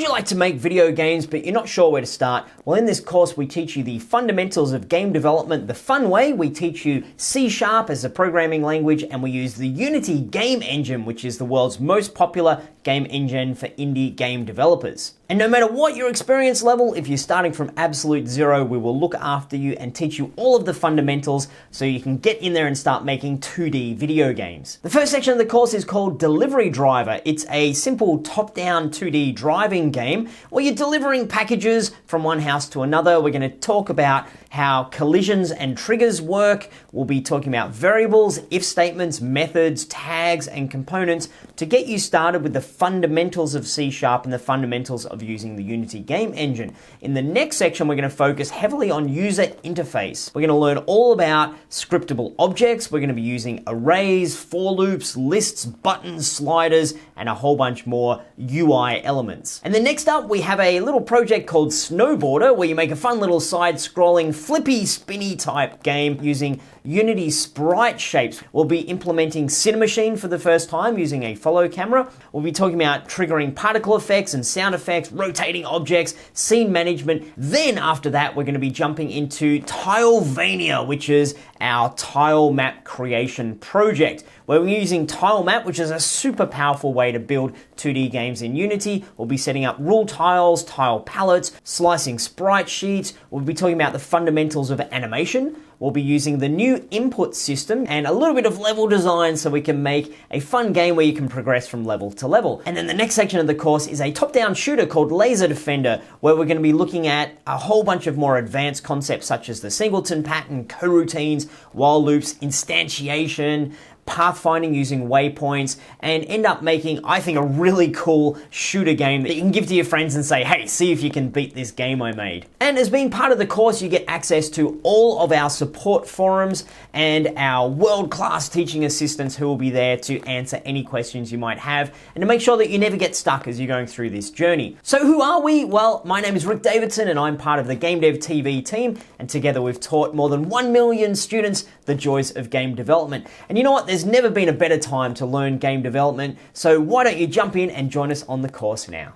Would you like to make video games but you're not sure where to start? Well, in this course we teach you the fundamentals of game development the fun way. We teach you C# as a programming language, and we use the Unity game engine, which is the world's most popular game engine for indie game developers. And no matter what your experience level, if you're starting from absolute zero, we will look after you and teach you all of the fundamentals so you can get in there and start making 2D video games. The first section of the course is called Delivery Driver. It's a simple top-down 2D driving game where you're delivering packages from one house to another. We're going to talk about how collisions and triggers work. We'll be talking about variables, if statements, methods, tags, and components to get you started with the fundamentals of C# and the fundamentals of using the Unity game engine. In the next section, we're going to focus heavily on user interface. We're going to learn all about scriptable objects. We're going to be using arrays, for loops, lists, buttons, sliders, and a whole bunch more UI elements. And then next up, we have a little project called Snowboarder, where you make a fun little side-scrolling, flippy, spinny type game using Unity sprite shapes. We'll be implementing Cinemachine for the first time using a follow camera. We'll be talking about triggering particle effects and sound effects, rotating objects, scene management. Then after that, we're going to be jumping into Tilevania, which is our tile map creation project, where we're using tile map, which is a super powerful way to build 2D games in Unity. We'll be setting up rule tiles, tile palettes, slicing sprite sheets. We'll be talking about the fundamentals of animation. We'll be using the new input system and a little bit of level design so we can make a fun game where you can progress from level to level. And then the next section of the course is a top-down shooter called Laser Defender, where we're going to be looking at a whole bunch of more advanced concepts such as the singleton pattern, coroutines, while loops, instantiation, pathfinding using waypoints, and end up making, I think, a really cool shooter game that you can give to your friends and say, hey, see if you can beat this game I made. And as being part of the course, you get access to all of our support forums and our world-class teaching assistants who will be there to answer any questions you might have and to make sure that you never get stuck as you're going through this journey. So who are we? Well, my name is Rick Davidson and I'm part of the GameDev.tv team, and together we've taught more than 1 million students the joys of game development. And you know what? There's never been a better time to learn game development, so why don't you jump in and join us on the course now?